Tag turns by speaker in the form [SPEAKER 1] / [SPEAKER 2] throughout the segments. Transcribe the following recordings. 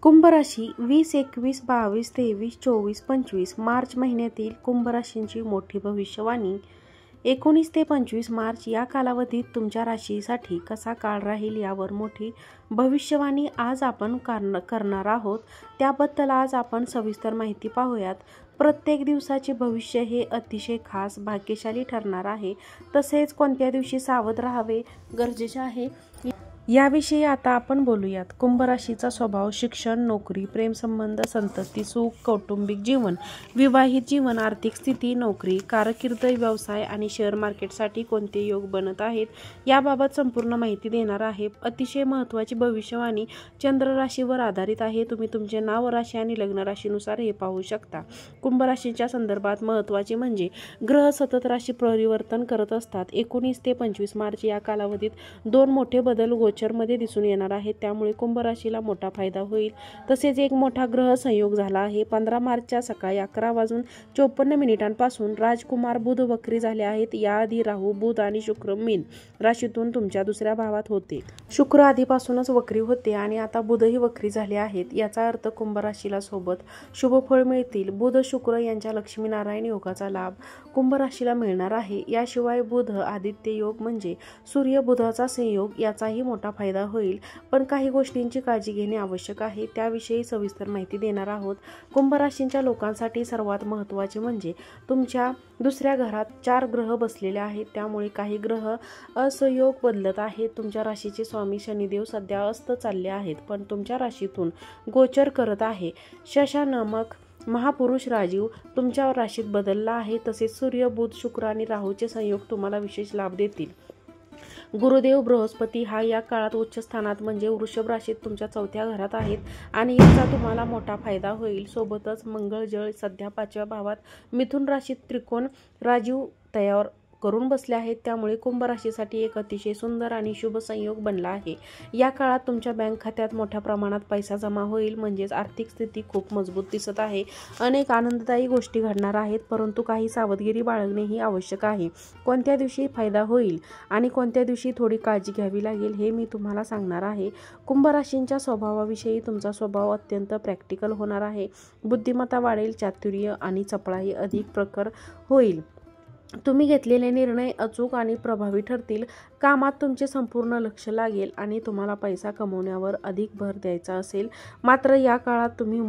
[SPEAKER 1] कुंभ राशी 20, 21, 22, 23, 24, 25 मार्च महिन्यातील कुंभ राशींची मोठी भविष्यवाणी 19 ते 25 मार्च या कालावधीत तुमच्या राशीसाठी कसा काळ राहील यावर मोठी भविष्यवाणी आज आपण करणार आहोत। त्याबद्दल आज आपण सविस्तर माहिती पाहूयात। प्रत्येक दिवसाचे भविष्य हे अतिशय खास भाग्यशाली ठरणार आहे। तसेच कोणत्या दिवशी सावध राहावे गरजेचे आहे याविषयी आता आपण बोलूयात। कुंभ राशीचा स्वभाव शिक्षण, नोकरी, प्रेमसंबंध, संतती, सुख, कौटुंबिक जीवन, विवाहित जीवन, आर्थिक स्थिती, नोकरी, कारकीर्द, व्यवसाय आणि शेअर मार्केटसाठी कोणते योग बनत आहेत याबाबत संपूर्ण माहिती देणार आहे। अतिशय महत्त्वाची भविष्यवाणी चंद्र राशीवर आधारित आहे। तुम्ही तुमचे नाव, राशी आणि लग्न राशीनुसार हे पाहू शकता। कुंभ राशीच्या संदर्भात महत्त्वाचे म्हणजे ग्रह सतत राशी परिवर्तन करत असतात। 19 ते 25 मार्च या कालावधीत दोन मोठे बदल गोचरमध्ये दिसून येणार आहेत, त्यामुळे कुंभ राशीला मोठा फायदा होईल। तसेच एक मोठा ग्रह संयोग झाला आहे। 15 मार्चच्या सकाळी 11:54 पासून राजकुमार बुध वक्री झाले आहेत। याआधी राहू, बुध आणि शुक्र मीन राशीतून तुमच्या दुसऱ्या भावात होते। शुक्र आधीपासूनच वक्री होते आणि आता बुधही वक्री झाले आहेत। याचा अर्थ कुंभ राशीला सोबत शुभ फळ मिळतील। बुध शुक्र यांच्या लक्ष्मीनारायण योगाचा लाभ कुंभ राशीला मिळणार आहे। याशिवाय बुध आदित्य योग म्हणजे सूर्य बुधाचा संयोग याचाही मोठा फायदा होईल। पण काही गोष्टींची काळजी घेणे आवश्यक आहे, त्याविषयी सविस्तर माहिती देणार आहोत। कुंभ राशीच्या लोकांसाठी सर्वात महत्त्वाचे म्हणजे तुमच्या दुसऱ्या घरात 4 ग्रह बसलेले आहेत, त्यामुळे काही ग्रह असंयोग बदलत आहेत। तुमच्या राशीचे स्वामी शनिदेव सध्या अस्त चालले आहेत, पण तुमच्या राशीतून गोचर करत आहे। शशा नामक महापुरुष राजीव तुमच्या राशीत बदलला आहे। तसेच सूर्य, बुध, शुक्र आणि राहूचे संयोग तुम्हाला विशेष लाभ देतील। गुरुदेव बृहस्पती हा या काळात उच्च स्थानात म्हणजे वृषभ राशीत तुमच्या 4थ्या घरात आहेत आणि याचा तुम्हाला मोठा फायदा होईल। सोबतच मंगळ जळ सध्या 5व्या भावात मिथुन राशीत त्रिकोण राजीव तयार करून बसले आहेत, त्यामुळे कुंभ राशीसाठी एक अतिशय सुंदर आणि शुभ संयोग बनला आहे। या काळात तुमच्या बँक खात्यात मोठ्या प्रमाणात पैसा जमा होईल, म्हणजेच आर्थिक स्थिती खूप मजबूत दिसत आहे। अनेक आनंददायी गोष्टी घडणार आहेत, परंतु काही सावधगिरी बाळगणेही आवश्यक आहे। कोणत्या दिवशी फायदा होईल आणि कोणत्या दिवशी थोडी काळजी घ्यावी लागेल हे मी तुम्हाला सांगणार आहे। कुंभ राशींच्या स्वभावाविषयी तुमचा स्वभाव अत्यंत प्रॅक्टिकल होणार आहे। बुद्धिमत्ता वाढेल, चातुर्य आणि चपळाई अधिक प्रखर होईल। तुम्ही घेतलेले निर्णय अचूक आणि प्रभावी ठरतील। कामात तुमचे संपूर्ण लक्ष लागेल आणि तुम्हाला पैसा कमवण्यावर अधिक भर द्यायचा असेल। मात्र या काळात तुम्ही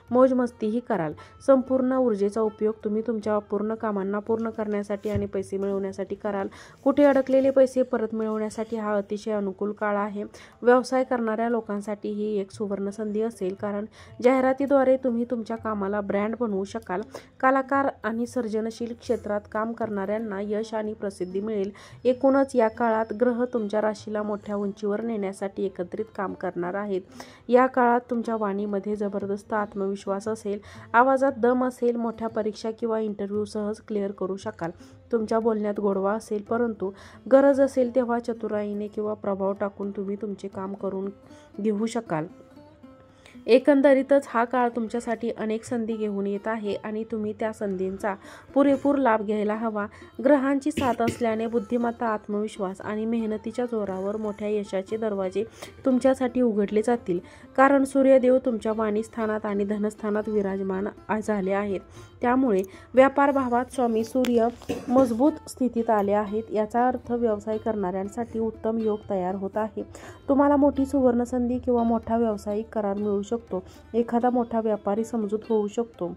[SPEAKER 1] मौजमस्तीही कराल। संपूर्ण ऊर्जेचा उपयोग तुम्ही तुमच्या पूर्ण कामांना पूर्ण करण्यासाठी आणि पैसे मिळवण्यासाठी कराल। कुठे अडकलेले पैसे परत मिळवण्यासाठी हा अतिशय अनुकूल काळ आहे। व्यवसाय करणाऱ्या लोकांसाठी ही एक सुवर्ण संधी असेल, कारण जाहिरातीद्वारे तुम्ही तुमच्या कामाला ब्रँड बनवू शकाल। कलाकार आणि सर्जनशील क्षेत्रात काम करणाऱ्यांना यश आणि प्रसिद्धी मिळेल। एकूणच या काळात ग्रह तुमच्या राशीला मोठ्या उंचीवर नेण्यासाठी एकत्रित काम करणार आहेत। या काळात तुमच्या वाणीमध्ये जबरदस्त आत्मविश्वास असेल, आवाजात दम असेल, मोठ्या परीक्षा किंवा इंटरव्ह्यू सहज क्लिअर करू शकाल। तुमच्या बोलण्यात गोडवा असेल, परंतु गरज असेल तेव्हा चतुराईने किंवा प्रभाव टाकून तुम्ही तुमचे काम करून घेऊ शकाल। एकंदरीतच हा काळ तुमच्यासाठी अनेक संधी घेऊन येत आहे आणि तुम्ही त्या संधींचा पुरेपूर लाभ घ्यायला हवा। ग्रहांची साथ असल्याने बुद्धिमत्ता, आत्मविश्वास आणि मेहनतीच्या जोरावर मोठ्या यशाचे दरवाजे तुमच्यासाठी उघडले जातील, कारण सूर्यदेव तुमच्या वाणी स्थानात आणि धनस्थानात विराजमान झाले आहेत। त्यामुळे व्यापार भावात स्वामी सूर्य मजबूत स्थितीत आले आहेत। याचा अर्थ व्यवसाय करणाऱ्यांसाठी उत्तम योग तयार होत आहे। तुम्हाला मोठी सुवर्ण संधी किंवा मोठा व्यावसायिक करार मिळू शकतो। एखादा मोठा व्यापारी समजूत होऊ शकतो।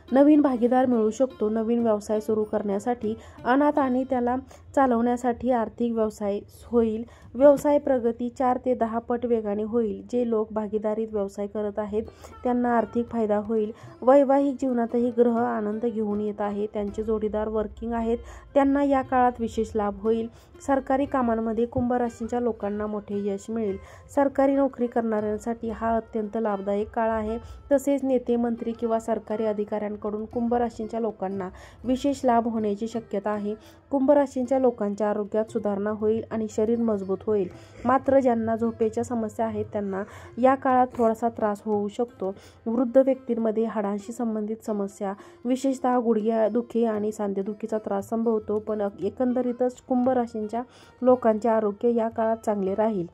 [SPEAKER 1] नवीन भागीदार मिळू शकतो। नवीन व्यवसाय सुरू करण्यासाठी अनाथ आणि त्याला चालवण्यासाठी आर्थिक व्यवसाय होईल। व्यवसाय प्रगती 4 ते 10 पट वेगाने होईल। जे लोक भागीदारीत व्यवसाय करत आहेत त्यांना आर्थिक फायदा होईल। वैवाहिक जीवनातही ग्रह आनंद घेऊन येत आहे। त्यांचे जोडीदार वर्किंग आहेत, त्यांना या काळात विशेष लाभ होईल। सरकारी कामांमध्ये कुंभ राशीच्या लोकांना मोठे यश मिळेल। सरकारी नोकरी करणाऱ्यांसाठी हा अत्यंत लाभदायक काळ आहे। तसेच नेते, मंत्री किंवा सरकारी अधिकाऱ्यांकडून कुंभ राशीच्या लोकांना विशेष लाभ होण्याची शक्यता आहे। कुंभ राशीच्या लोकांच्या आरोग्यात सुधारणा होईल आणि शरीर मजबूत होईल। मात्र ज्यांना झोपेच्या समस्या आहेत त्यांना या काळात थोडासा त्रास होऊ शकतो। वृद्ध व्यक्तींमध्ये हाडांशी संबंधित समस्या, विशेषतः गुडघेदुखी आणि सांधेदुखीचा त्रास संभवतो, पण एकंदरीतच कुंभ राशीच्या लोकांचे आरोग्य या काळात चांगले राहील।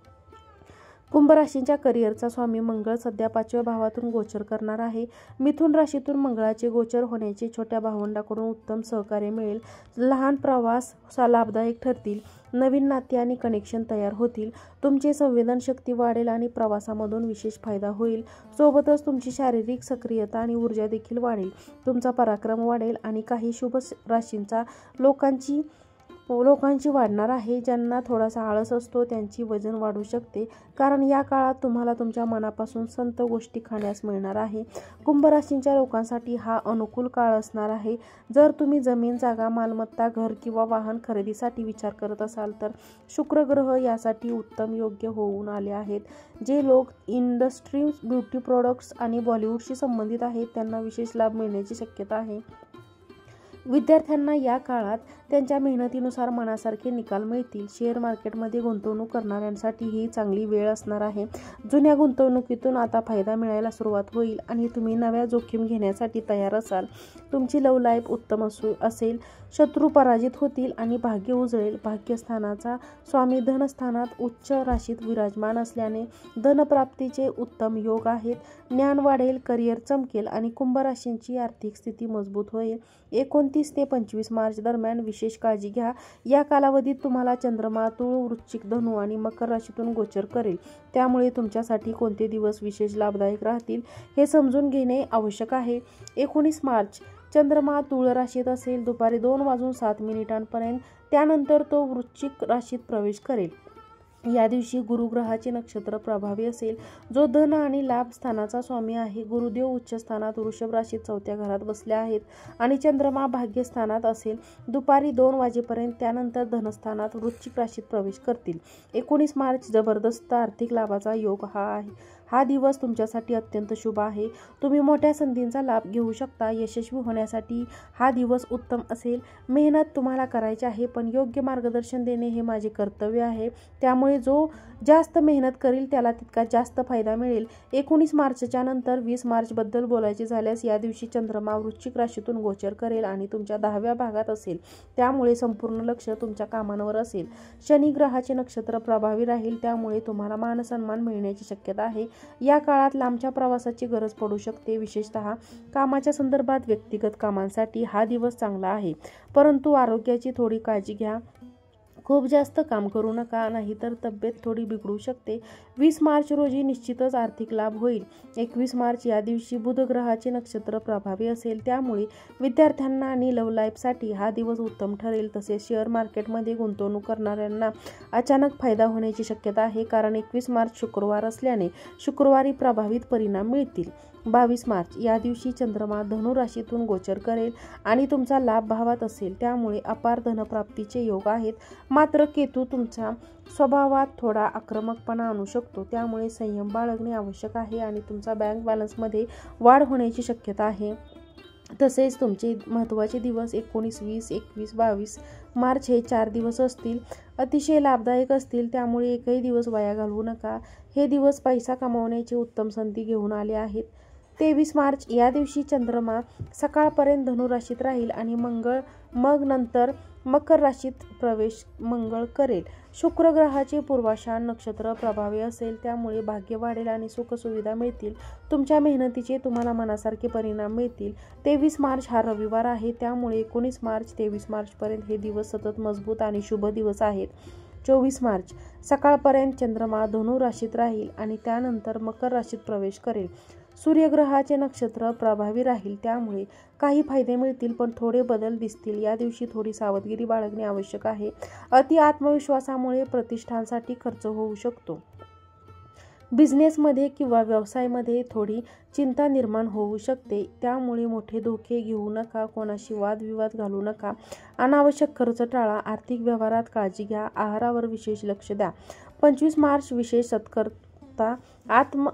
[SPEAKER 1] कुंभ राशीच्या करिअरचा स्वामी मंगळ सध्या 5व्या भावातून गोचर करणार आहे. मिथुन राशीतून मंगळाचे गोचर होण्याचे छोट्या भावंडाकडून उत्तम सहकार्य मिळेल. लहान प्रवास लाभदायक ठरतील. नवीन नाते आणि कनेक्शन तयार होतील. तुमची संवेदनशक्ती वाढेल आणि प्रवासामधून विशेष फायदा होईल. सोबतच तुमची शारीरिक सक्रियता आणि ऊर्जा देखील वाढेल. तुमचा पराक्रम वाढेल आणि काही शुभ राशींचा लोकांची वाढणार आहे. ज्यांना थोडासा आळस असतो त्यांची वजन वाढू शकते, कारण या काळात तुम्हाला तुमच्या मनापासून संत गोष्टी खाण्यास मिळणार आहे. कुंभ राशीच्या लोकांसाठी हा अनुकूल काळ असणार आहे. जर तुम्ही जमीन, जागा, मालमत्ता, घर किंवा वाहन खरेदीसाठी विचार करत असाल तर शुक्र ग्रह यासाठी उत्तम योग्य होऊन आले आहेत. जे लोक इंडस्ट्री, ब्युटी प्रोडक्ट्स आणि बॉलिवूडशी संबंधित आहेत त्यांना विशेष लाभ मिळण्याची शक्यता आहे. विद्यार्थ्यांना या काळात त्यांच्या मेहनतीनुसार मनासारखे निकाल मिळतील. शेअर मार्केटमध्ये गुंतवणूक करणाऱ्यांसाठी ही चांगली वेळ असणार आहे. जुन्या गुंतवणुकीतून आता फायदा मिळायला सुरुवात होईल आणि तुम्ही नव्या जोखीम घेण्यासाठी तयार असाल. तुमची लव्ह लाईफ उत्तम असेल. शत्रू पराजित होतील आणि भाग्य उजळेल. भाग्यस्थानाचा स्वामी धनस्थानात उच्च राशीत विराजमान असल्याने धनप्राप्तीचे उत्तम योग आहेत. ज्ञान वाढेल, करिअर चमकेल आणि कुंभ राशींची आर्थिक स्थिती मजबूत होईल. 29 ते 25 मार्च दरम्यान विशेष काळजी घ्या. या कालावधीत तुम्हाला चंद्रमा तुळ, वृश्चिक, धनु आणि मकर राशीतून गोचर करेल. त्यामुळे तुमच्यासाठी कोणते दिवस विशेष लाभदायक राहतील हे समजून घेणे आवश्यक आहे. 19 मार्च चंद्रमा तुळ राशीत असेल दुपारी 2:07 त्यानंतर तो वृश्चिक राशीत प्रवेश करेल. या दिवशी गुरुग्रहाचे नक्षत्र प्रभावी असेल, जो धन आणि लाभ स्थानाचा स्वामी आहे. गुरुदेव उच्च स्थानात वृषभ राशीत 4थ्या घरात बसले आहेत आणि चंद्रमा भाग्यस्थानात असेल दुपारी 2 वाजेपर्यंत. त्यानंतर धनस्थानात वृश्चिक राशीत प्रवेश करतील. 19 मार्च जबरदस्त आर्थिक लाभाचा योग हा दिवस तुमच्यासाठी अत्यंत शुभ आहे. तुम्ही मोठ्या संधींचा लाभ घेऊ शकता. यशस्वी होण्यासाठी हा दिवस उत्तम असेल. मेहनत तुम्हाला करायची आहे, पण योग्य मार्गदर्शन देणे हे माझे कर्तव्य आहे. त्यामुळे जो जास्त मेहनत करील त्याला तितका जास्त फायदा मिळेल. 19 मार्चच्या नंतर 20 मार्चबद्दल बोलायचे झाल्यास या दिवशी चंद्रमा वृश्चिक राशीतून गोचर करेल आणि तुमच्या 10व्या भागात असेल. त्यामुळे संपूर्ण लक्ष तुमच्या कामांवर असेल. शनी ग्रहाचे नक्षत्र प्रभावी राहील, त्यामुळे तुम्हाला मानसन्मान मिळण्याची शक्यता आहे. या काळात लांबच्या प्रवासाची गरज पडू शकते. विशेषतः कामाच्या संदर्भात व्यक्तिगत कामांसाठी हा दिवस चांगला आहे, परंतु आरोग्याची थोडी काळजी घ्या. खूप जास्त काम करू नका, नाहीतर तब्येत थोडी बिघडू शकते. 20 मार्च रोजी निश्चितच आर्थिक लाभ होईल. 21 मार्च या दिवशी बुध ग्रहाचे नक्षत्र प्रभावी असेल, त्यामुळे विद्यार्थ्यांना आणि लव्ह लाईफसाठी हा दिवस उत्तम ठरेल. तसेच शेअर मार्केटमध्ये गुंतवणूक करणाऱ्यांना अचानक फायदा होण्याची शक्यता आहे, कारण 21 मार्च शुक्रवार असल्याने शुक्रवारी प्रभावित परिणाम मिळतील. 22 मार्च या दिवशी चंद्रमा धनु राशीतून गोचर करेल आणि तुमचा लाभ भावात असेल, त्यामुळे अपार धनप्राप्तीचे योग आहेत. मात्र केतू तुमच्या स्वभावात थोडा आक्रमकपणा आणू शकतो, त्यामुळे संयम बाळगणे आवश्यक आहे आणि तुमचा बँक बॅलन्समध्ये वाढ होण्याची शक्यता आहे. तसेच तुमचे महत्त्वाचे दिवस 19, 20, 21, 22 मार्च हे 4 दिवस असतील. अतिशय लाभदायक असतील, त्यामुळे एकही दिवस वाया घालवू नका. हे दिवस पैसा कमावण्याची उत्तम संधी घेऊन आले आहेत. 23 मार्च या दिवशी चंद्रमा सकाळपर्यंत धनु राशीत राहील आणि मग नंतर मकर राशीत प्रवेश करेल. शुक्र ग्रहाचे पूर्वाषाढ नक्षत्र प्रभावी असेल, त्यामुळे भाग्य वाढेल आणि सुखसुविधा मिळतील. तुमच्या मेहनतीचे तुम्हाला मनासारखे परिणाम मिळतील. 23 मार्च हा रविवार आहे, त्यामुळे 19 मार्च 23 मार्चपर्यंत हे दिवस सतत मजबूत आणि शुभ दिवस आहेत. 24 मार्च सकाळपर्यंत चंद्रमा धनु राशीत राहील आणि त्यानंतर मकर राशीत प्रवेश करेल. सूर्यग्रहाचे नक्षत्र प्रभावी राहील, त्यामुळे काही फायदे मिळतील, पण थोडे बदल दिसतील. या दिवशी थोडी सावधगिरी बाळगणे आवश्यक आहे. अति आत्मविश्वासामुळे प्रतिष्ठानासाठी खर्च होऊ शकतो. बिझनेसमध्ये किंवा व्यवसायामध्ये थोडी चिंता निर्माण होऊ शकते, त्यामुळे मोठे धोके घेऊ नका. कोणाशी वादविवाद घालू नका. अनावश्यक खर्च टाळा. आर्थिक व्यवहारात काळजी घ्या. आहारावर विशेष लक्ष द्या. 25 मार्च विशेष सत्कर्ता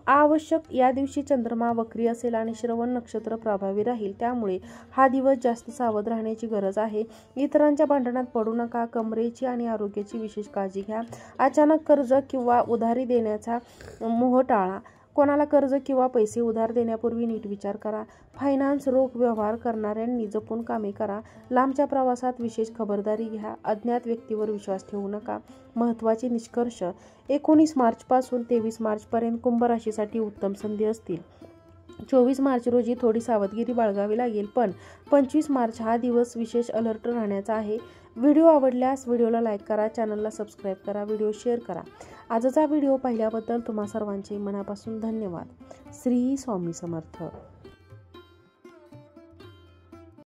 [SPEAKER 1] आवश्यक. या दिवशी चंद्रमा वक्री असेल आणि श्रवण नक्षत्र प्रभावी राहील, त्यामुळे हा दिवस जास्त सावध राहण्याची गरज आहे. इतरांच्या भांडणात पडू नका. कमरेची आणि आरोग्याची विशेष काळजी घ्या. अचानक कर्ज किंवा उधारी देण्याचा मोह टाळा. कोणाला कर्ज किंवा पैसे उधार देण्यापूर्वी नीट विचार करा. फायनान्स रोख व्यवहार करणाऱ्यांनी जपून कामे करा. लांबच्या प्रवासात विशेष खबरदारी घ्या. अज्ञात व्यक्तीवर विश्वास ठेवू नका. महत्त्वाचे निष्कर्ष: 19 मार्चपासून 23 मार्चपर्यंत कुंभ राशीसाठी उत्तम संधी असतील. 24 मार्च रोजी थोडी सावधगिरी बाळगावी लागेल, पण 25 मार्च हा दिवस विशेष अलर्ट राहण्याचा आहे. व्हिडिओ आवडल्यास व्हिडिओला लाईक करा, चॅनलला सबस्क्राईब करा, व्हिडिओ शेअर करा. आजचा व्हिडिओ पाहिल्याबद्दल तुम्हा सर्वांचे मनापासून धन्यवाद. श्री स्वामी समर्थ.